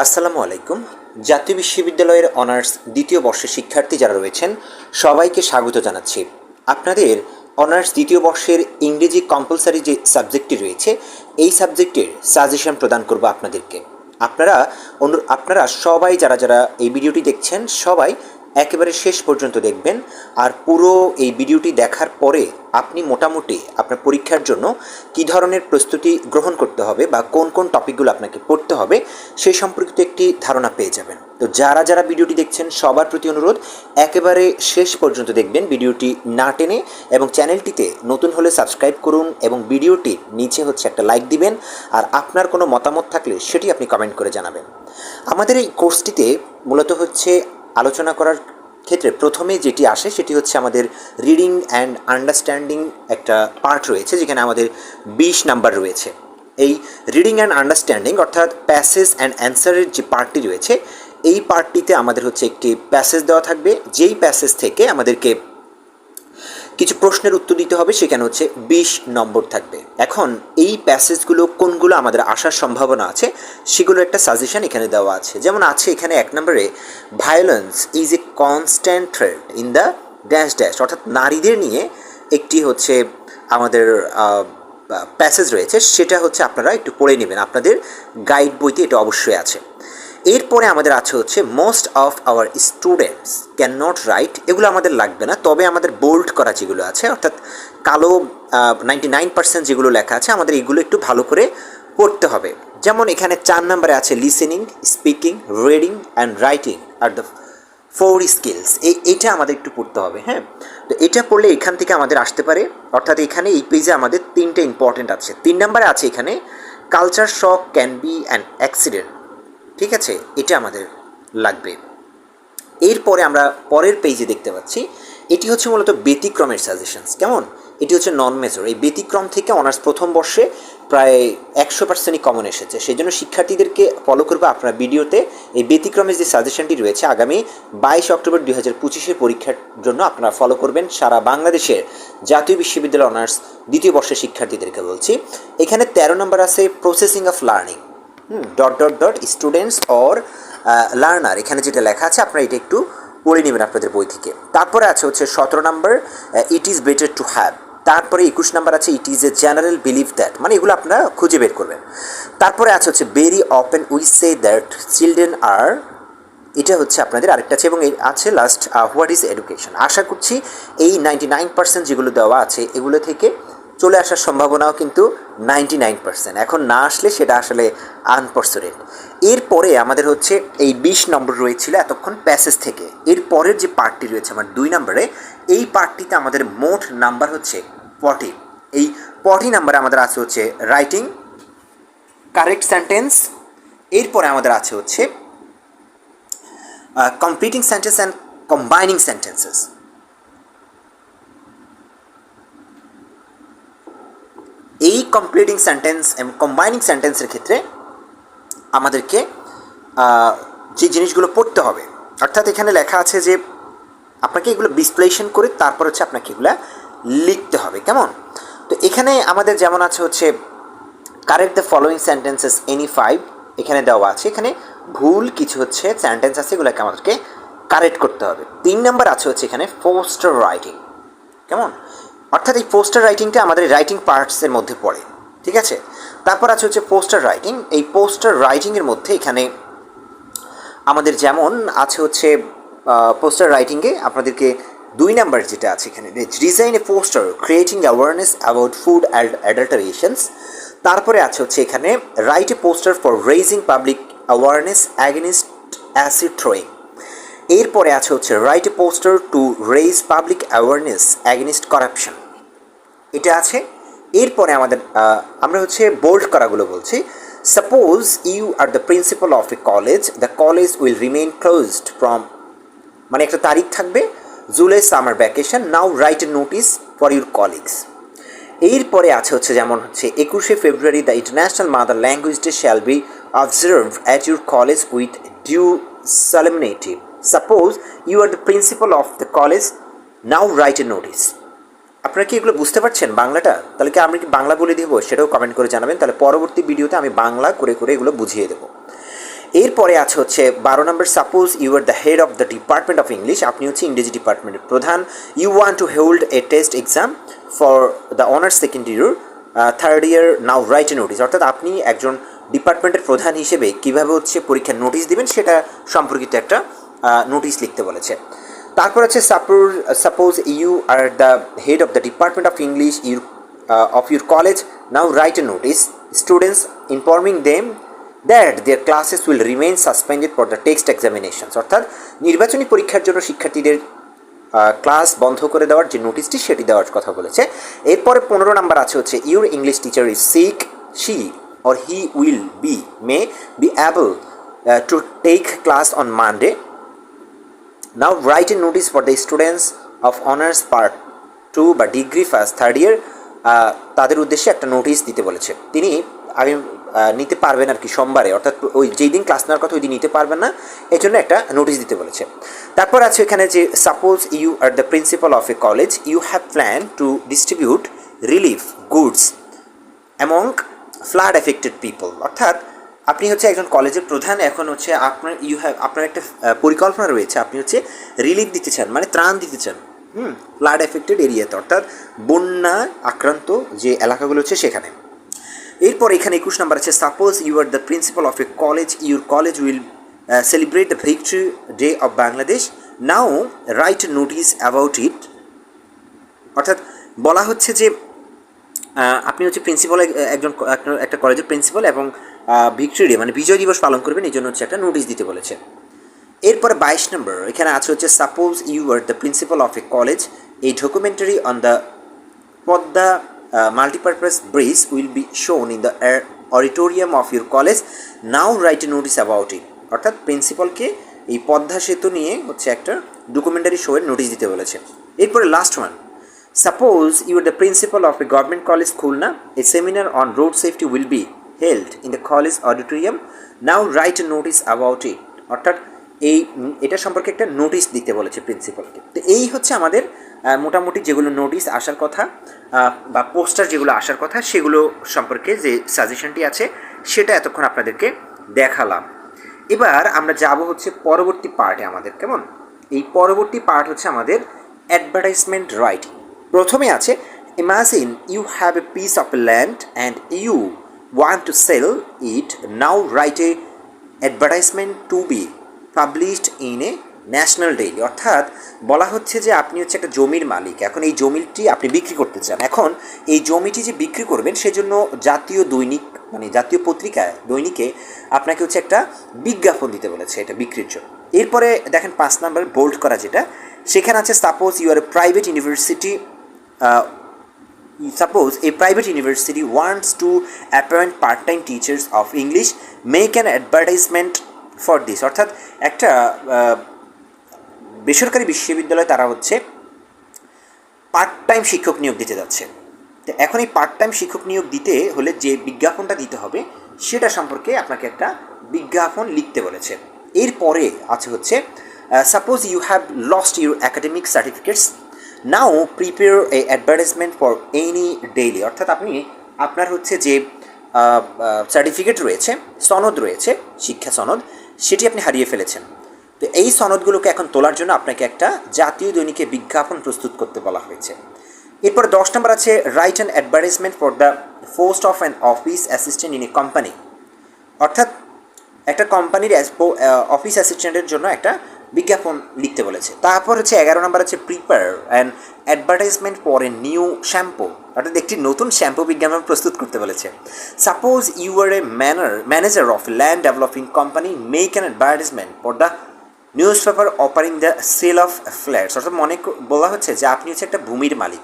আসসালামু আলাইকুম। জাতীয় বিশ্ববিদ্যালয়ের অনার্স দ্বিতীয় বর্ষের শিক্ষার্থী যারা রয়েছেন সবাইকে স্বাগত জানাচ্ছি। আপনাদের অনার্স দ্বিতীয় বর্ষের ইংরেজি কম্পালসারি যে সাবজেক্টটি রয়েছে এই সাবজেক্টের সাজেশন প্রদান করব আপনাদেরকে। আপনারা সবাই যারা যারা এই ভিডিওটি দেখছেন সবাই একেবারে শেষ পর্যন্ত দেখবেন। আর পুরো এই ভিডিওটি দেখার পরে আপনি মোটামুটি আপনার পরীক্ষার জন্য কী ধরনের প্রস্তুতি গ্রহণ করতে হবে বা কোন কোন টপিকগুলো আপনাকে পড়তে হবে সেই সম্পর্কিত একটি ধারণা পেয়ে যাবেন। তো যারা যারা ভিডিওটি দেখছেন সবার প্রতি অনুরোধ একেবারে শেষ পর্যন্ত দেখবেন, ভিডিওটি না টেনে, এবং চ্যানেলটিতে নতুন হলে সাবস্ক্রাইব করুন এবং ভিডিওটির নিচে একটা লাইক দিবেন। আর আপনার কোনো মতামত থাকলে সেটি আপনি কমেন্ট করে জানাবেন। আমাদের এই কোর্সটিতে মূলত আলোচনা করার ক্ষেত্রে প্রথমে যেটি আসে সেটি আমাদের রিডিং অ্যান্ড আন্ডারস্ট্যান্ডিং একটা পার্ট রয়েছে, যেখানে আমাদের 20 নাম্বার রয়েছে। এই রিডিং অ্যান্ড আন্ডারস্ট্যান্ডিং অর্থাৎ প্যাসেজ অ্যান্ড অ্যান্সারের যে পার্টটি রয়েছে এই পার্টটিতে আমাদের একটি প্যাসেজ দেওয়া থাকবে, যেই প্যাসেজ থেকে আমাদেরকে কিছু প্রশ্নের উত্তর দিতে হবে। সেখানে 20 নম্বর থাকবে। এখন এই প্যাসেজগুলো কোনগুলো আমাদের আসার সম্ভাবনা আছে সেগুলো একটা সাজেশন এখানে দেওয়া আছে। যেমন আছে এখানে 1 নম্বরে, violence is a constant threat in the dash dash, অর্থাৎ নারীদের নিয়ে একটি আমাদের প্যাসেজ রয়েছে, সেটা আপনারা একটু পড়ে নেবেন, আপনাদের গাইড বইতে এটা অবশ্যই আছে। এরপরে আমাদের আছে most of our students can not right, এগুলো আমাদের লাগবে না, তবে আমাদের বোল্ড করা যেগুলো আছে অর্থাৎ কালো 99% যেগুলো লেখা আছে আমাদের এগুলো একটু ভালো করে পড়তে হবে। যেমন এখানে 4 নম্বরে আছে listening, speaking, reading and writing are the 4 skills. এইটা আমাদের একটু পড়তে হবে। হ্যাঁ, তো এটা পড়লে এখান থেকে আমাদের আসতে পারে, অর্থাৎ এখানে এই পেজে আমাদের 3টে ইম্পর্টেন্ট আছে। 3 নম্বরে আছে এখানে culture shock can be an accident. ঠিক আছে, এটা আমাদের লাগবে। এরপরে আমরা পরের পেজে দেখতে পাচ্ছি এটি মূলত ব্যতিক্রমের সাজেশনস। কেমন? এটি নন মেজর। এই ব্যতিক্রম থেকে অনার্স প্রথম বর্ষে প্রায় 100%ই কমন এসেছে। সেই জন্য শিক্ষার্থীদেরকে ফলো করবে আপনার ভিডিওতে এই ব্যতিক্রমের যে সাজেশনটি রয়েছে আগামী 22 অক্টোবর 2025 পরীক্ষার জন্য আপনারা ফলো করবেন। সারা বাংলাদেশের জাতীয় বিশ্ববিদ্যালয় অনার্স দ্বিতীয় বর্ষের শিক্ষার্থীদেরকে বলছি। এখানে 13 নম্বর আছে processing of learning dot dot dot students or learner, এখানে যেটা লেখা আছে আপনারা এটা একটু পড়ে নেবেন আপনাদের বই থেকে। তারপরে আছে 17 নম্বর it is better to have. তারপরে 21 নম্বর আছে it is a general belief that, মানে এগুলো আপনারা খুঁজে বের করবেন। তারপরে আছে very often we say that children are, এটা আপনাদের আরেকটা আছে। এবং এই আছে লাস্ট হোয়াট ইজ এডুকেশন। আশা করছি এই 99% যেগুলো দেওয়া আছে এগুলো থেকে চলে আসার সম্ভাবনাও কিন্তু 99%। এখন না আসলে সেটা আসলে আনফরচুনেট। এরপরে আমাদের এই 20 নম্বর রয়েছিল এতক্ষণ প্যাসেজ থেকে। এর পরের যে পার্টটি রয়েছে আমার 2 নম্বরে, এই পার্টটিতে আমাদের মোট নাম্বার 40। এই 40 নাম্বারে আমাদের আছে রাইটিং, কারেক্ট সেন্টেন্স। এরপরে আমাদের আছে completing sentence and combining sentences. এই কমপ্লিটিং সেন্টেন্স এবং কম্বাইনিং সেন্টেন্সের ক্ষেত্রে আমাদেরকে যে জিনিসগুলো পড়তে হবে, অর্থাৎ এখানে লেখা আছে যে আপনাকে এগুলো বিশ্লেষণ করে তারপর আপনাকে এগুলো লিখতে হবে। কেমন? তো এখানে আমাদের যেমন আছে correct the following sentences any 5, এখানে দেওয়া আছে। এখানে ভুল কিছু সেন্টেন্স আছে, এগুলোকে আমাদেরকে কারেক্ট করতে হবে। 3 নম্বর আছে এখানে পোস্টার রাইটিং। কেমন? অর্থাৎ এই পোস্টার রাইটিংটা আমাদের রাইটিং পার্টসের মধ্যে পড়ে। ঠিক আছে, তারপর আছে পোস্টার রাইটিং। এই পোস্টার রাইটিংয়ের মধ্যে এখানে আমাদের যেমন আছে পোস্টার রাইটিংয়ে আপনাদেরকে 2 নাম্বার যেটা আছে এখানে design a poster creating awareness about food adulterations. তারপরে আছে এখানে write a poster for raising public awareness against acid throwing. এরপরে আছে write a poster to raise public awareness against corruption, এটা আছে। এরপরে আমাদের আমরা বোল্ড করাগুলো বলছি। Suppose you are the principal of a college, the college will remain closed from, মানে একটা তারিখ থাকবে, July summer vacation, now write a notice for your colleagues. এরপরে আছে যেমন 21শে ফেব্রুয়ারি the International Mother Language Day shall be observe at your college with due solemnity. Suppose you are the principal of the college, now write a notice. আপনারা কি এগুলো বুঝতে পারছেন বাংলাটা? তাহলে কি আমি কি বাংলা বলে দেবো সেটাও কমেন্ট করে জানাবেন, তাহলে পরবর্তী ভিডিওতে আমি বাংলা করে করে এগুলো বুঝিয়ে দেবো। এরপরে আছে হচ্ছে 12 number, suppose you are the head of the department of English, আপনি হচ্ছে ইংরেজি ডিপার্টমেন্টের প্রধান। You want to hold a test exam for the honours second year third year, now write a notice, অর্থাৎ আপনি একজন ডিপার্টমেন্টের প্রধান হিসেবে কীভাবে হচ্ছে পরীক্ষার নোটিশ দিবেন সেটা সম্পর্কিত একটা নোটিশ লিখতে বলেছে। তারপর আছে suppose you are the head of the department of English of your college, now write a notice students informing them that their classes will remain suspended for the text examinations, অর্থাৎ নির্বাচনী পরীক্ষার জন্য শিক্ষার্থীদের class বন্ধ করে দেওয়ার যে নোটিশটি সেটি দেওয়ার কথা বলেছে। এরপরে 15 নাম্বার আছে হচ্ছে your English teacher is sick, she or he will may be able to take class on Monday, now write a notice for the students of honors part 2 বা ডিগ্রি ফার্স্ট থার্ড ইয়ার, তাদের উদ্দেশ্যে একটা notice দিতে বলেছে। তিনি আগে নিতে পারবেন আর কি সোমবারে, অর্থাৎ ওই যেই দিন ক্লাস নেওয়ার কথা ওই দিন নিতে পারবেন না, এই জন্য একটা নোটিশ দিতে বলেছে। তারপর আছে এখানে যে suppose you are the principal of a college, you have plan to distribute relief goods among flood affected people, অর্থাৎ আপনি হচ্ছে একজন কলেজের প্রধান, এখন হচ্ছে আপনার একটা পরিকল্পনা রয়েছে, আপনি হচ্ছে রিলিফ দিতে চান, মানে ত্রাণ দিতে চান ফ্লাড এফেক্টেড এরিয়াতে, অর্থাৎ বন্যা আক্রান্ত যে এলাকাগুলো হচ্ছে সেখানে। এরপর এখানে 21 নাম্বার আছে suppose you are the principal of a college, your college will celebrate the victory day of Bangladesh, now write notice about it, অর্থাৎ বলা হচ্ছে যে আপনি হচ্ছে প্রিন্সিপাল, একটা কলেজের প্রিন্সিপাল এবং ভিক্টরি ডে মানে বিজয় দিবস পালন করবেন, এই জন্য হচ্ছে একটা নোটিশ দিতে বলেছে। এরপরে 22 নম্বর এখানে আছে হচ্ছে suppose you are the principal of a college, এই documentary on the Padma multipurpose bridge will be shown in the auditorium of your college, now write a notice about it, অর্থাৎ প্রিন্সিপালকে এই পদ্মা সেতু নিয়ে হচ্ছে একটা ডকুমেন্টারি শোয়ের নোটিশ দিতে বলেছে। এরপরে last one, suppose you are the principal of a government college Khulna, a seminar on road safety will be held in the college auditorium, now write a notice about it, অর্থাৎ এটা সম্পর্কে একটা notice দিতে বলেছে প্রিন্সিপালকে। তো এই হচ্ছে আমাদের মোটামুটি যেগুলো নোটিশ আসার কথা বা পোস্টার যেগুলো আসার কথা সেগুলো সম্পর্কে যে সাজেশনটি আছে সেটা এতক্ষণ আপনাদেরকে দেখালাম। এবার আমরা যাব হচ্ছে পরবর্তী পার্টে আমাদের, কেমন? এই পরবর্তী পার্ট হচ্ছে আমাদের অ্যাডভার্টাইজমেন্ট রাইটিং। প্রথমে আছে imagine you have a piece of land and you want to sell it, now write a advertisement to be published in a national daily, অর্থাৎ বলা হচ্ছে যে আপনি হচ্ছে একটা জমির মালিক, এখন এই জমিটি আপনি বিক্রি করতে চান, এখন এই জমিটি যে বিক্রি করবেন সেজন্য জাতীয় দৈনিক মানে জাতীয় পত্রিকায় দৈনিকে আপনাকে হচ্ছে একটা বিজ্ঞাপন দিতে বলেছে এটা বিক্রির জন্য। এরপরে দেখেন 5 নাম্বার বোল্ড করা যেটা, সেখানে আছে suppose you are a private university, suppose a private university wants to appoint part-time teachers of English, make an advertisement for this, অর্থাৎ একটা বেসরকারি বিশ্ববিদ্যালয় তারা হচ্ছে পার্ট টাইম শিক্ষক নিয়োগ দিতে যাচ্ছে। তো এখন এই পার্ট টাইম শিক্ষক নিয়োগ দিতে হলে যে বিজ্ঞাপনটা দিতে হবে সেটা সম্পর্কে আপনাকে একটা বিজ্ঞাপন লিখতে বলেছে। এরপরে আছে হচ্ছে suppose you have lost your academic certificates, now prepare a advertisement for any daily, অর্থাৎ আপনি আপনার হচ্ছে যে সার্টিফিকেট রয়েছে, সনদ রয়েছে, শিক্ষা সনদ, সেটি আপনি হারিয়ে ফেলেছেন। তো এই সনদগুলোকে এখন তোলার জন্য আপনাকে একটা জাতীয় দৈনিকে বিজ্ঞাপন প্রস্তুত করতে বলা হয়েছে। এরপর 10 নম্বর আছে write an advertisement for the post of an office assistant in a company, অর্থাৎ একটা কোম্পানির অফিস অ্যাসিস্ট্যান্টের জন্য একটা বিজ্ঞাপন লিখতে বলেছে। তারপর হচ্ছে 11 নম্বর আছে prepare an advertisement for a new shampoo, অর্থাৎ একটি নতুন শ্যাম্পু বিজ্ঞাপন প্রস্তুত করতে বলেছে। Suppose you are a manager of land developing company, make an advertisement for the newspaper offering the sale of flats, অর্থাৎ বলা হচ্ছে যে আপনি হচ্ছে একটা ভূমির মালিক,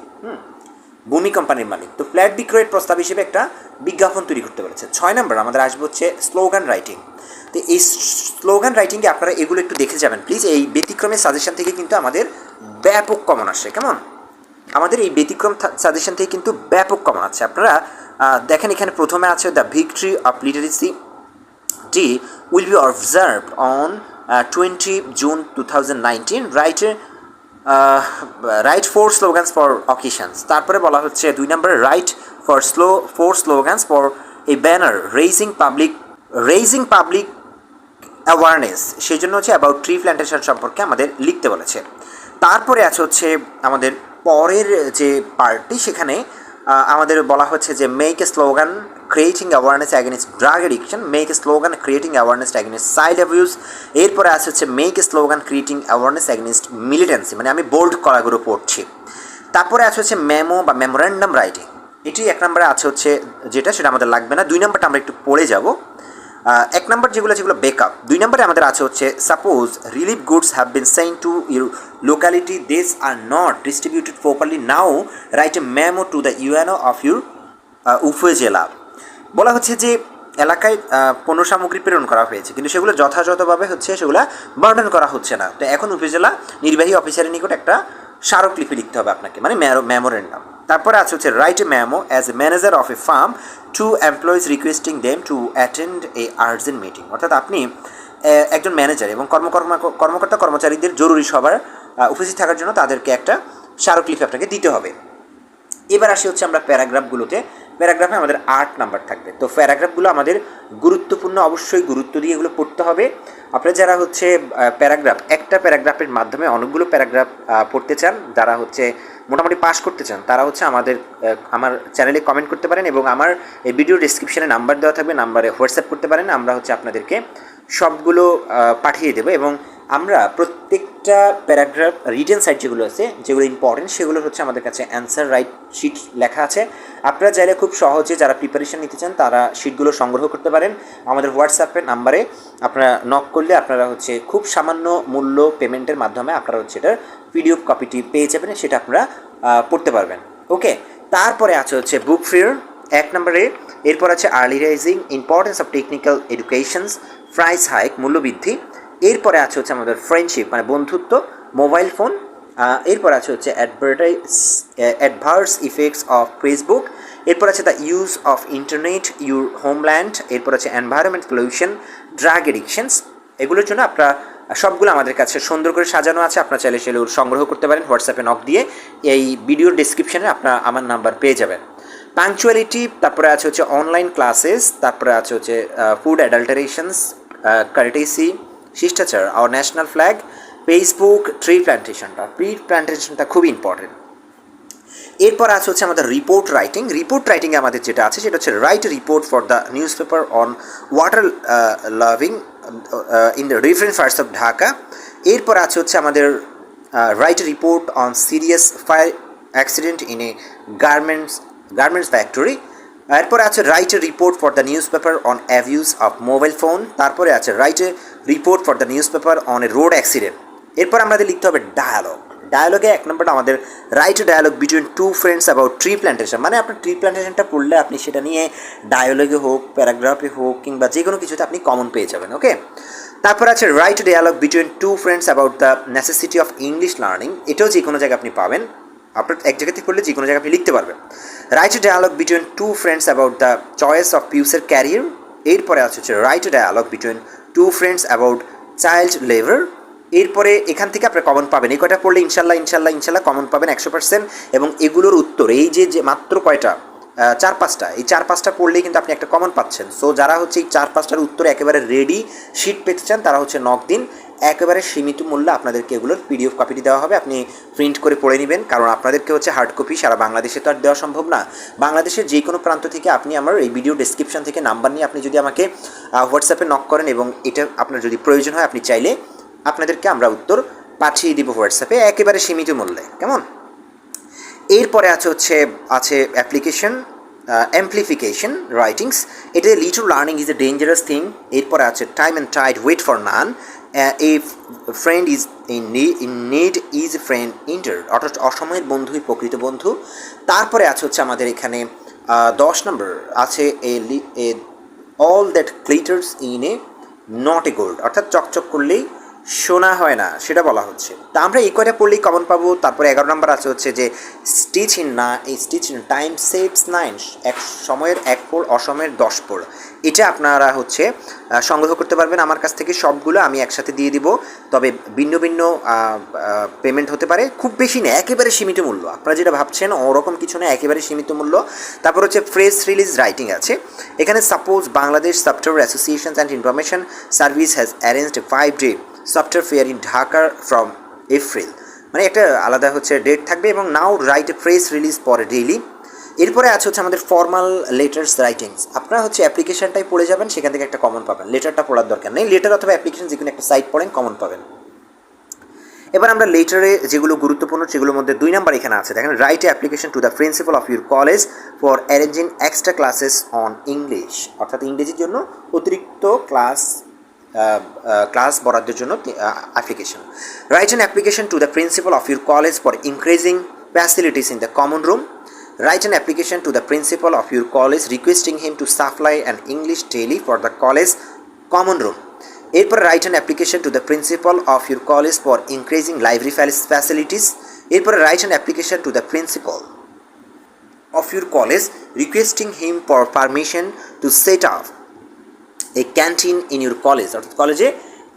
ভূমি কোম্পানির মালিক, তো ফ্ল্যাট বিক্রয়ের প্রস্তাব হিসেবে একটা বিজ্ঞাপন তৈরি করতে বলেছে। 6 নম্বর আমাদের আসবে হচ্ছে স্লোগান রাইটিং। তো এই স্লোগান রাইটিংয়ে আপনারা এগুলো একটু দেখে যাবেন প্লিজ, এই ব্যতিক্রমের সাজেশন থেকে কিন্তু আমাদের ব্যাপক কমন আসে, কেমন? আমাদের এই ব্যতিক্রম সাজেশন থেকে কিন্তু ব্যাপক কমন আছে। আপনারা দেখেন এখানে প্রথমে আছে the victory of literacy day will be observed on 20 June 2019, write 4 slogans for occasions. তারপরে বলা হচ্ছে 2 number write for 4 slogans for a banner raising public awareness, সেই জন্য হচ্ছে অ্যাবাউট ট্রি প্ল্যান্টেশন সম্পর্কে আমাদের লিখতে বলেছে। তারপরে আছে হচ্ছে আমাদের পরের যে পার্টটি, সেখানে আমাদের বলা হচ্ছে যে make a slogan creating awareness against drug addiction, make a slogan creating awareness against child abuse. এরপরে আছে হচ্ছে make a slogan creating awareness against militancy, মানে আমি বোল্ড করাগুলো পড়ছি। তারপরে আছে হচ্ছে মেমো বা মেমোরেন্ডাম রাইটিং, এটি এক নম্বরে আছে হচ্ছে যেটা, সেটা আমাদের লাগবে না। 2 নম্বরটা আমরা একটু পড়ে যাব। 1 নম্বর যেগুলো বেকআপ, 2 নম্বরে আমাদের আছে হচ্ছে suppose relief goods have been sent to your locality, this are not distributed properly, now write a memo to the UNO of your উপজেলা। বলা হচ্ছে যে এলাকায় পণ্য সামগ্রী প্রেরণ করা হয়েছে, কিন্তু সেগুলো যথাযথভাবে হচ্ছে সেগুলো বর্ণন করা হচ্ছে না। তো এখন উপজেলা নির্বাহী অফিসারের নিকট একটা স্মারকলিপি লিখতে হবে আপনাকে, মানে মেমোরেন্ডাম। তারপরে আছে হচ্ছে write a memo as a manager of a firm to employees requesting them to attend a urgent meeting, অর্থাৎ আপনি একজন ম্যানেজার এবং কর্মকর্তা কর্মচারীদের জরুরি সভার উপস্থিত থাকার জন্য তাদেরকে একটা স্মারকলিপি আপনাকে দিতে হবে। এবার আসি হচ্ছে আমরা প্যারাগ্রাফগুলোতে। প্যারাগ্রাফে আমাদের 8 নাম্বার থাকবে। তো প্যারাগ্রাফগুলো আমাদের গুরুত্বপূর্ণ, অবশ্যই গুরুত্ব দিয়ে এগুলো পড়তে হবে। আপনারা যারা হচ্ছে একটা প্যারাগ্রাফের মাধ্যমে অনেকগুলো প্যারাগ্রাফ পড়তে চান, যারা হচ্ছে মোটামুটি পাস করতে চান, তারা হচ্ছে আমার চ্যানেলে কমেন্ট করতে পারেন এবং আমার এই ভিডিও ডিসক্রিপশানে নাম্বার দেওয়া থাকবে, নাম্বারে হোয়াটসঅ্যাপ করতে পারেন। আমরা হচ্ছে আপনাদেরকে সবগুলো পাঠিয়ে দেবো এবং আমরা প্রত্যেকটা প্যারাগ্রাফ রিটেন সাইট যেগুলো আছে, যেগুলো ইম্পর্টেন্ট, সেগুলো হচ্ছে আমাদের কাছে অ্যান্সার রাইট শিট লেখা আছে। আপনারা চাইলে খুব সহজে যারা প্রিপারেশন নিতে চান তারা শিটগুলো সংগ্রহ করতে পারেন। আমাদের হোয়াটসঅ্যাপের নাম্বারে আপনারা নক করলে আপনারা হচ্ছে খুব সামান্য মূল্য পেমেন্টের মাধ্যমে আপনারা হচ্ছে এটার পিডিএফ কপিটি পেয়ে যাবেন, সেটা আপনারা পড়তে পারবেন। ওকে, তারপরে আছে হচ্ছে বুক ফেয়ার 1 নম্বরে। এরপর আছে early rising, importance of technical educations, price hike, মূল্যবৃদ্ধি। এরপরে আছে হচ্ছে আমাদের ফ্রেন্ডশিপ মানে বন্ধুত্ব, মোবাইল ফোন। এরপর আছে হচ্ছে অ্যাডভার্স ইফেক্টস অফ ফেসবুক। এরপর আছে the use of internet your homeland. এরপর আছে এনভায়রনমেন্ট পলিউশন, ড্রাগ এডিকশনস। এগুলোর জন্য আপনারা সবগুলো আমাদের কাছে সুন্দর করে সাজানো আছে, আপনারা চাইলে সেগুলো সংগ্রহ করতে পারেন। হোয়াটসঅ্যাপে নক দিয়ে এই ভিডিওর ডিসক্রিপশানে আপনারা আমার নাম্বার পেয়ে যাবেন। পাংচুয়ালিটি, তারপরে আছে হচ্ছে অনলাইন ক্লাসেস, তারপরে আছে হচ্ছে ফুড অ্যাডাল্টারেশনস, কার্টেসি, শিষ্টাচার, our national flag, Facebook, tree প্ল্যান্টেশনটা খুবই ইম্পর্টেন্ট। এরপর আছে হচ্ছে আমাদের রিপোর্ট রাইটিংয়ে আমাদের যেটা আছে সেটা হচ্ছে write report for the news paper on water loving in the different parts of Dhaka. এরপর আছে হচ্ছে আমাদের write report on serious fire accident in a garments factory. এরপরে আছে write A report for the news paper on abuse of mobile phone. তারপরে আছে write A report for the news paper on a road accident. এরপর আমাদের লিখতে হবে ডায়ালগে 1 নম্বরটা আমাদের right dialogue between 2 friends about tree plantation, মানে আপনার ট্রি প্ল্যান্টেশনটা পড়লে আপনি সেটা নিয়ে ডায়ালগে হোক, প্যারাগ্রাফে হোক, কিংবা যে কোনো কিছুতে আপনি কমন পেয়ে যাবেন। ওকে, তারপর আছে write dialogue between 2 friends about the necessity of English learning. এটাও যে কোনো জায়গায় আপনি পাবেন, আপনার এক জায়গা থেকে করলে যে কোনো জায়গায় আপনি লিখতে পারবেন। Write dialogue between 2 friends about the choice of future career. এরপরে আছে হচ্ছে write dialogue between 2 friends about child labour. এরপরে এখান থেকে আপনি কমন পাবেন, এই কয়টা পড়লে ইনশাল্লাহ কমন পাবেন 100%। এবং এগুলোর উত্তর এই যে মাত্র কয়টা 4-5টা, এই 4-5টা পড়লেই কিন্তু আপনি একটা কমন পাচ্ছেন। সো যারা হচ্ছে এই 4-5টার উত্তর একেবারে রেডি শিট পেতে চান তারা হচ্ছে নক দিন, একেবারে সীমিত মূল্যে আপনাদেরকে এগুলোর পিডিএফ কপিটি দেওয়া হবে, আপনি প্রিন্ট করে পড়ে নেবেন। কারণ আপনাদেরকে হচ্ছে হার্ড কপি সারা বাংলাদেশে তো আর দেওয়া সম্ভব না। বাংলাদেশের যে কোনো প্রান্ত থেকে আপনি আমার এই ভিডিও ডেসক্রিপশন থেকে নাম্বার নিয়ে আপনি যদি আমাকে হোয়াটসঅ্যাপে নক করেন এবং এটা আপনার যদি প্রয়োজন হয় আপনি চাইলে আপনাদেরকে আমরা উত্তর পাঠিয়ে দিব হোয়াটসঅ্যাপে একেবারে সীমিত মূল্যে, কেমন। এরপরে আছে অ্যাপ্লিকেশন অ্যাম্পলিফিকেশন রাইটিংস, এটা lead to learning is a dangerous thing. এরপরে আছে time and tide wait for none, a friend is in need is a friend indeed, অর্থাৎ অসময়ের বন্ধুই প্রকৃত বন্ধু। তারপরে আছে হচ্ছে আমাদের এখানে 10 নম্বর আছে a all that glitters in a not a gold, অর্থাৎ চকচক করলেই শোনা হয় না সেটা বলা হচ্ছে। তা আমরা এই কয়টা পড়লেই কমন পাবো। তারপরে 11 নম্বর আছে হচ্ছে যে স্টিচ ইন টাইম সেভস 9, এক সময়ের 1 পড়, অসময়ের 10 পড়। এটা আপনারা হচ্ছে সংগ্রহ করতে পারবেন আমার কাছ থেকে। সবগুলো আমি একসাথে দিয়ে দিব, তবে ভিন্ন ভিন্ন পেমেন্ট হতে পারে, খুব বেশি না, একেবারে সীমিত মূল্য। আপনারা যেটা ভাবছেন ওরকম কিছু না, একেবারে সীমিত মূল্য। তারপর হচ্ছে প্রেস রিলিজ রাইটিং আছে এখানে। Suppose Bangladesh software associations and information service has arranged A 5-day software fair in Dhaka from April, মানে একটা আলাদা হচ্ছে ডেট থাকবে। এবং নাও রাইট এ প্রেস রিলিজ পরে ডেইলি। এরপরে আছে হচ্ছে আমাদের ফর্মাল লেটার্স রাইটিংস। আপনারা হচ্ছে অ্যাপ্লিকেশনটাই পড়ে যাবেন, সেখান থেকে একটা কমন পাবেন, লেটারটা পড়ার দরকার নেই। লেটার অথবা অ্যাপ্লিকেশন যে কোনো একটা সাইট পড়েন, কমন পাবেন। এবার আমরা লেটারে যেগুলো গুরুত্বপূর্ণ সেগুলোর মধ্যে 2 নাম্বার এখানে আছে, দেখেন, write a application to the principal of your college for arranging extra classes on English, অর্থাৎ ইংরেজির জন্য অতিরিক্ত ক্লাস বরাদ্দের জন্য application. Right an application to the principal of your college for increasing facilities in the common room. Write an application to the principal of your college requesting him to supply an English daily for the college common room. এরপর write an application to the principal of your college for increasing library facilities. এরপর write an application to the principal of your college requesting him for permission to set up a canteen in your college, অর্থাৎ কলেজে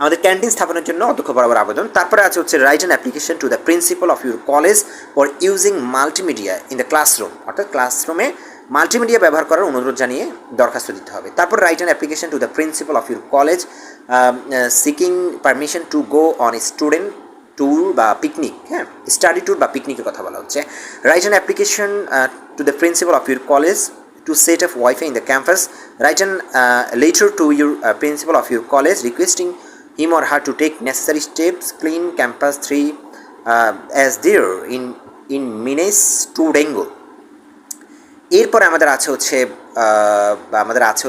আমাদের canteen স্থাপনের জন্য অধ্যক্ষ বরাবর আবেদন। তারপরে আছে হচ্ছে write an application to the principal of your college for using multimedia in the classroom, অর্থাৎ ক্লাসরুমে মাল্টিমিডিয়া ব্যবহার করার অনুরোধ জানিয়ে দরখাস্ত দিতে হবে। তারপর right an application to the principal of your college seeking permission to go on student tour বা পিকনিক, হ্যাঁ, স্টাডি ট্যুর বা পিকনিকের কথা বলা হচ্ছে। Write an application to the principal of your college to set up Wi-Fi in the campus. Write an letter to your principal of your college requesting him or her to take necessary steps clean campus 3 as there in menace to dengue. এরপরে আমাদের আছে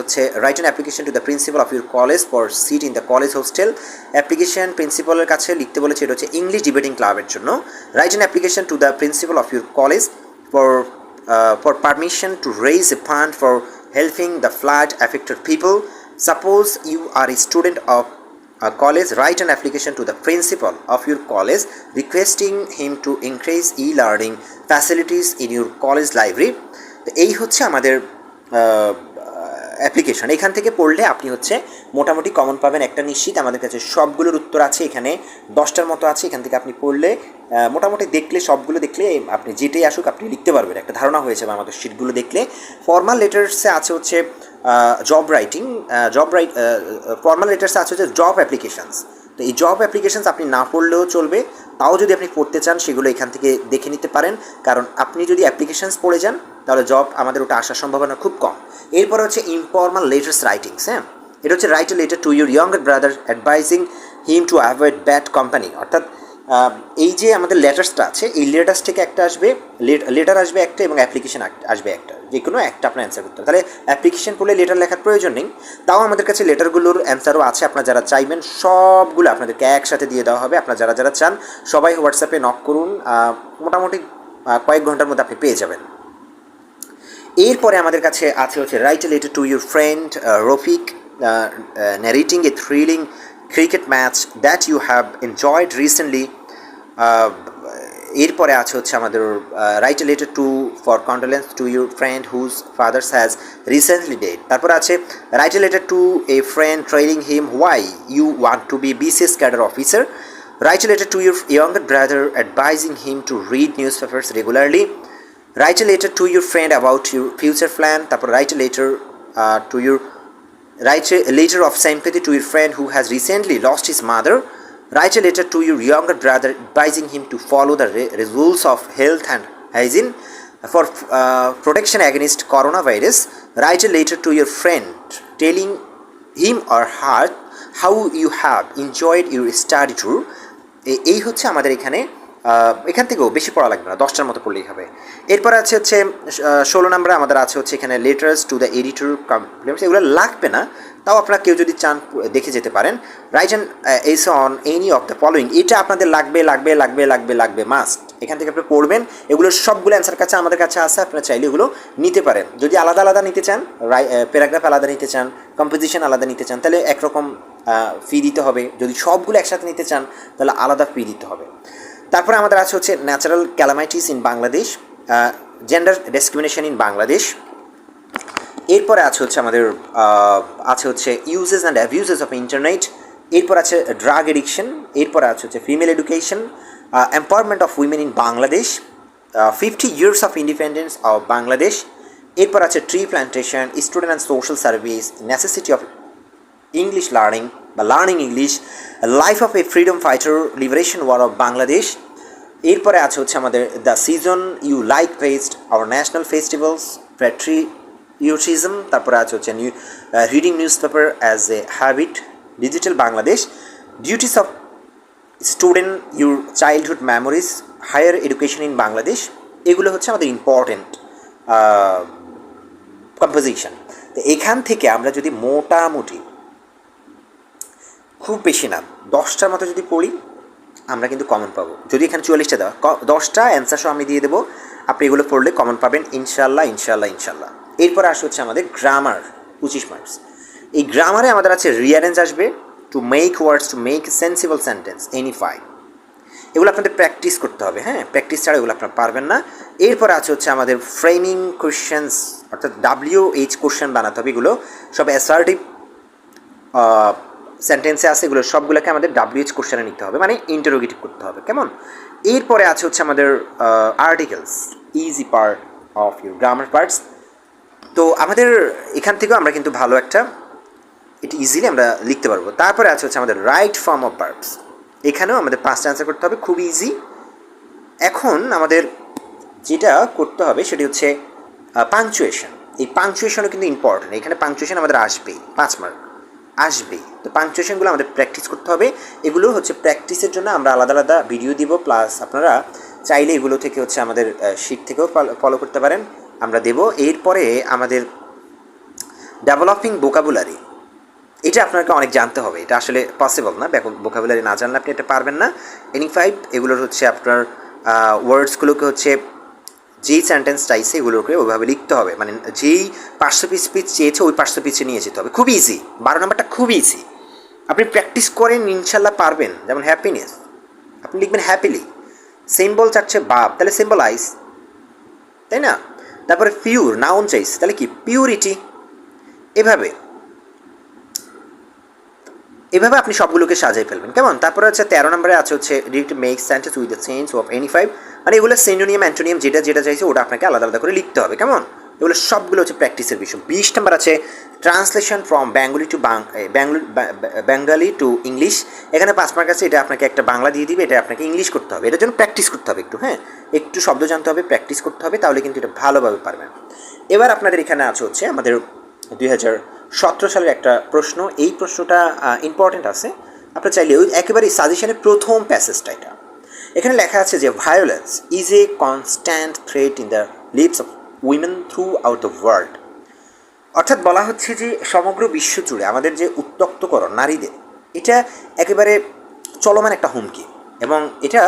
হচ্ছে write an application to the principal of your college for seat in the college hostel. Application প্রিন্সিপালের কাছে লিখতে বলেছে, এটা হচ্ছে ইংলিশ ডিবেটিং ক্লাবের জন্য। Right an application to the principal of your college for permission to raise a fund for helping the flood affected people. Suppose you are a student of a college, write an application to the principal of your college requesting him to increase e-learning facilities in your college library. তো এই হচ্ছে আমাদের application. এখান থেকে পড়লে আপনি হচ্ছে মোটামুটি কমন পাবেন একটা নিশ্চিত। আমাদের কাছে সবগুলোর উত্তর আছে, এখানে 10টার মতো আছে। এখান থেকে আপনি পড়লে মোটামুটি দেখলে, সবগুলো দেখলে আপনি যেটাই আসুক আপনি লিখতে পারবেন, একটা ধারণা হয়ে যাবে আমাদের শিটগুলো দেখলে। ফর্মাল লেটার্সে আছে হচ্ছে ফর্মাল লেটার্সে আছে হচ্ছে জব অ্যাপ্লিকেশানস। তো এই জব অ্যাপ্লিকেশানস আপনি না পড়লেও চলবে, তাও যদি আপনি পড়তে চান সেগুলো এখান থেকে দেখে নিতে পারেন, কারণ আপনি যদি অ্যাপ্লিকেশানস পড়ে যান তাহলে জব আমাদের ওটা আসার সম্ভাবনা খুব কম। এরপর হচ্ছে ইনফর্মাল লেটার্স রাইটিংস, হ্যাঁ, এটা হচ্ছে write a letter to your younger brother advising him to avoid bad company. অর্থাৎ এই যে আমাদের লেটার্সটা আছে, এই লেটার্স থেকে একটা আসবে, লেটার আসবে একটা এবং অ্যাপ্লিকেশন আসবে একটা, যে কোনো একটা আপনার অ্যান্সার করতে হবে। তাহলে অ্যাপ্লিকেশন পড়লে লেটার লেখার প্রয়োজন নেই, তাও আমাদের কাছে লেটারগুলোর অ্যান্সারও আছে। আপনারা যারা চাইবেন সবগুলো আপনাদেরকে একসাথে দিয়ে দেওয়া হবে। আপনারা যারা চান সবাই হোয়াটসঅ্যাপে নক করুন, মোটামুটি কয়েক ঘন্টার মধ্যে আপনি পেয়ে যাবেন। এরপরে আমাদের কাছে আছে হচ্ছে write a letter to your friend Rafiq narrating a thrilling cricket match that you have enjoyed recently. এরপরে আছে হচ্ছে আমাদের write a letter to for condolence to your friend whose father's has recently dead. তারপর আছে write a letter to a friend telling him why you want to be BCS cadre officer. Write a letter to your younger brother advising him to read news papers regularly. Write a letter to your friend about your future plan. তারপর write a letter of sympathy to your friend who has recently lost his mother. Write a letter to your younger brother advising him to follow the rules of health and hygiene for protection against coronavirus. Write a letter to your friend telling him or her how you have enjoyed your study tour. এই হচ্ছে আমাদের এখান থেকেও বেশি পড়া লাগবে না, 10টার মতো পড়লেই হবে। এরপর আছে হচ্ছে 16 নম্বরে আমাদের আছে হচ্ছে এখানে letters to the editor compliments. এগুলো লাগবে না, তাও আপনারা কেউ যদি চান দেখে যেতে পারেন। Write an essay on any of the following, এটা আপনাদের লাগবে মাস্ট। এখান থেকে আপনি পড়বেন, এগুলোর সবগুলো অ্যান্সার কাছে আমাদের কাছে আছে, আপনারা চাইলে এগুলো নিতে পারেন। যদি আলাদা আলাদা নিতে চান, প্যারাগ্রাফ আলাদা নিতে চান, কম্পোজিশন আলাদা নিতে চান, তাহলে একরকম ফি দিতে হবে। যদি সবগুলো একসাথে নিতে চান তাহলে আলাদা ফি দিতে হবে। তারপরে আমাদের আছে হচ্ছে natural calamities in Bangladesh, gender discrimination in Bangladesh. এরপরে আছে হচ্ছে আমাদের আছে হচ্ছে uses and abuses of internet, এরপর আছে ড্রাগ এডিকশন, এরপরে আছে হচ্ছে female education, empowerment of women in Bangladesh, 50 years of independence of Bangladesh, এরপর আছে tree plantation, student and social service, necessity of English learning বা learning English, life of a freedom fighter, liberation war of Bangladesh. এরপরে আছে হচ্ছে আমাদের the season you like best our national festivals, patriotism, তারপরে আছে হচ্ছে reading news paper as a habit, digital Bangladesh, duties of student, your childhood memories, higher education in Bangladesh. এগুলো হচ্ছে আমাদের ইম্পর্টেন্ট কম্পোজিশন। তো এখান থেকে আমরা যদি মোটামুটি খুব বেশি না 10টার মতো যদি পড়ি আমরা কিন্তু কমন পাবো। যদি এখানে 44টা দেওয়া 10টা অ্যান্সার সহ আমি দিয়ে দেবো, আপনি এগুলো পড়লে কমন পাবেন ইনশাল্লাহ ইনশাল্লাহ ইনশাল্লাহ। এরপরে আসে হচ্ছে আমাদের গ্রামার 25 মার্কস। এই গ্রামারে আমাদের আছে রিয়ারেঞ্জ আসবে, to make words, to make sensible sentence, any five. এগুলো আপনাদের প্র্যাকটিস করতে হবে, হ্যাঁ, প্র্যাকটিস ছাড়া এগুলো আপনারা পারবেন না। এরপরে আছে হচ্ছে আমাদের ফ্রেমিং কোয়েশ্চেন্স, অর্থাৎ WH কোয়েশ্চেন বানাতে হবে। এগুলো সব অ্যাসার্টিভ সেন্টেন্সে আছে, এগুলো সবগুলোকে আমাদের WH কোশ্চেনে নিতে হবে, মানে ইন্টারোগেটিভ করতে হবে, কেমন। এরপরে আছে হচ্ছে আমাদের articles, easy part of your grammar parts. তো আমাদের এখান থেকেও আমরা কিন্তু ভালো একটা এটি ইজিলি আমরা লিখতে পারবো। তারপরে আছে হচ্ছে আমাদের রাইট ফর্ম অফ ভার্বস, এখানেও আমাদের 5টা অ্যান্সার করতে হবে, খুব ইজি। এখন আমাদের যেটা করতে হবে সেটি হচ্ছে পাংচুয়েশন। এই পাংচুয়েশনও কিন্তু ইম্পর্টেন্ট, এখানে পাংচুয়েশন আমাদের আসবেই, 5 মার্ক আসবেই। তো পাংচুয়েশনগুলো আমাদের প্র্যাকটিস করতে হবে। এগুলো হচ্ছে প্র্যাকটিসের জন্য আমরা আলাদা আলাদা ভিডিও দিব, প্লাস আপনারা চাইলে এগুলো থেকে হচ্ছে আমাদের শিট থেকেও ফলো করতে পারেন, আমরা দেব। এরপরে আমাদের ডেভেলপিং ভোকাবুলারি, এটা আপনাকে অনেক জানতে হবে, এটা আসলে পসিবল না, ভোকাবুলারি না জানলে আপনি এটা পারবেন না। এনি ফাইভ এগুলোর হচ্ছে আপনার ওয়ার্ডসগুলোকে হচ্ছে যেই সেন্টেন্স চাইছে এগুলোকে ওইভাবে লিখতে হবে, মানে যেই 500 পিস চেয়েছে ওই 500 পিসে নিয়ে যেতে হবে। খুব ইজি, 12 নম্বরটা খুব ইজি, আপনি প্র্যাকটিস করেন ইনশাল্লাহ পারবেন। যেমন হ্যাপিনেস, আপনি লিখবেন হ্যাপিলি। সিম্বল চাচ্ছে বাপ, তাহলে সিম্বলাইজ, তাই না। তারপরে পিওর, নাউন চাইছে, তাহলে কি পিউরিটি। এভাবে আপনি সবগুলোকে সাজিয়ে ফেলবেন, কেমন। তারপরে হচ্ছে 13 নম্বরে আছে হচ্ছে read to make sentence with the change of any five, মানে এগুলো সিনোনিয়াম অ্যান্টোনিয়াম যেটা চাইছে ওটা আপনাকে আলাদা আলাদা করে লিখতে হবে, কেমন। এগুলো সবগুলো হচ্ছে প্র্যাকটিসের বিষয়। 20 নম্বর আছে translation from Bengali to English, এখানে 5 মার্ক আছে, এটা আপনাকে একটা বাংলা দিয়ে দিবে, এটা আপনাকে ইংলিশ করতে হবে, এটার জন্য প্র্যাকটিস করতে হবে একটু, হ্যাঁ, একটু শব্দ জানতে হবে, প্র্যাকটিস করতে হবে, তাহলে কিন্তু এটা ভালোভাবে পারবেন। এবার আপনাদের এখানে আছে হচ্ছে আমাদের 2017 সালের একটা প্রশ্ন, এই প্রশ্নটা ইম্পর্টেন্ট আছে, আপনার চাইলে ওই একেবারে সাজেশনের প্রথম প্যাসেজটা এটা। এখানে লেখা আছে যে violence is a constant threat in the lives of women throughout the world, অর্থাৎ বলা হচ্ছে যে সমগ্র বিশ্ব জুড়ে আমাদের যে উত্তক্তকরণ নারীদের, এটা একেবারে চলমান একটা হুমকি। এবং এটা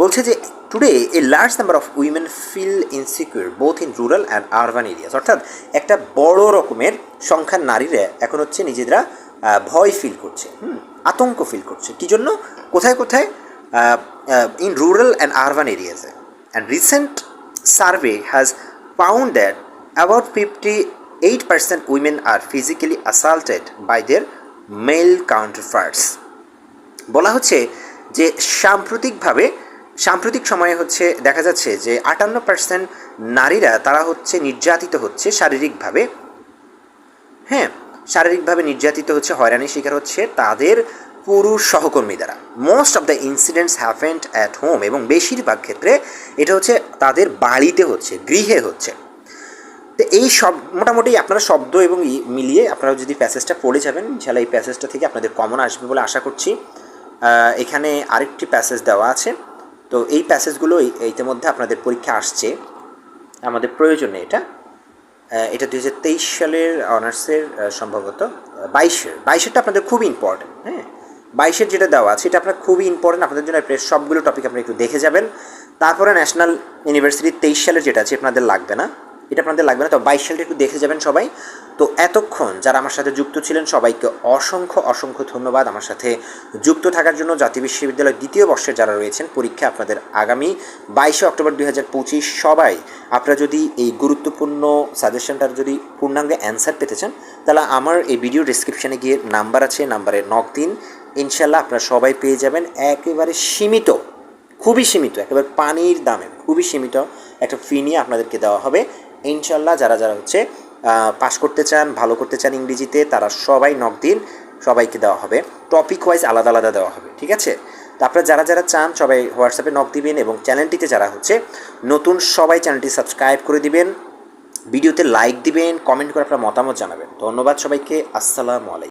বলছে যে today a large number of women feel insecure both in rural and urban areas, অর্থাৎ একটা বড় রকমের সংখ্যার নারীরা এখন হচ্ছে নিজেরা ভয় ফিল করছে, আতঙ্ক ফিল করছে। কী জন্য? কোথায় কোথায়? ইন রুরাল অ্যান্ড আরবান এরিয়াসে। And recent survey has found that about 58% women are physically assaulted by their male counterparts. বলা হচ্ছে যে সাম্প্রতিক সময়ে হচ্ছে দেখা যাচ্ছে যে 58% নারীরা তারা হচ্ছে নির্যাতিত হচ্ছে শারীরিকভাবে, হ্যাঁ, শারীরিকভাবে নির্যাতিত হচ্ছে, হয়রানির শিকার হচ্ছে তাদের পুরুষ সহকর্মী দ্বারা। Most of the incidents happened at home, এবং বেশিরভাগ ক্ষেত্রে এটা হচ্ছে তাদের বাড়িতে হচ্ছে, গৃহে হচ্ছে। তো এই সব মোটামুটি আপনারা শব্দ এবং মিলিয়ে আপনারা যদি প্যাসেজটা পড়ে যাবেন, ইনশাআল্লাহ এই প্যাসেজটা থেকে আপনাদের কমন আসবে বলে আশা করছি। এখানে আরেকটি প্যাসেজ দেওয়া আছে, তো এই প্যাসেজগুলো ইতিমধ্যে আপনাদের পরীক্ষা আসছে, আমাদের প্রয়োজন নেই এটা। এটা 2023 সালের অনার্সের সম্ভবত 22-এরটা আপনাদের খুবই ইম্পর্টেন্ট, হ্যাঁ, 22-এর যেটা দেওয়া আছে এটা আপনার খুবই ইম্পর্টেন্ট আপনাদের জন্য। সবগুলো টপিক আপনি একটু দেখে যাবেন। তারপরে ন্যাশনাল ইউনিভার্সিটি 23 সালের যেটা আছে আপনাদের লাগবে না, এটা আপনাদের লাগবে না। তো 22 সালটা একটু দেখে যাবেন সবাই। তো এতক্ষণ যারা আমার সাথে যুক্ত ছিলেন সবাইকে অসংখ্য অসংখ্য ধন্যবাদ আমার সাথে যুক্ত থাকার জন্য। জাতীয় বিশ্ববিদ্যালয় দ্বিতীয় বর্ষে যারা রয়েছেন পরীক্ষা আপনাদের আগামী 22 অক্টোবর 2025। সবাই আপনারা যদি এই গুরুত্বপূর্ণ সাজেশনটার যদি পূর্ণাঙ্গে অ্যান্সার পেতে চান তাহলে আমার এই ভিডিও ডিসক্রিপশানে গিয়ে নাম্বার আছে, নাম্বারে নক দিন, ইনশাল্লাহ আপনারা সবাই পেয়ে যাবেন একেবারে সীমিত, খুবই সীমিত, একেবারে পানির দামে খুবই সীমিত একটা ফি নিয়ে আপনাদেরকে দেওয়া হবে ইনশাল্লাহ। যারা যারা হচ্ছে পাস করতে চান, ভালো করতে চান ইংরেজিতে, তারা সবাই নক দিন, সবাইকে দেওয়া হবে। টপিক ওয়াইজ আলাদা আলাদা দেওয়া হবে, ঠিক আছে? তো আপনারা যারা যারা চান সবাই হোয়াটসঅ্যাপে নক দিবেন এবং চ্যানেলটিতে যারা হচ্ছে নতুন সবাই চ্যানেলটি সাবস্ক্রাইব করে দিবেন, ভিডিওতে লাইক দিবেন, কমেন্ট করে আপনার মতামত জানাবেন। ধন্যবাদ সবাইকে, আসসালামু আলাইকুম।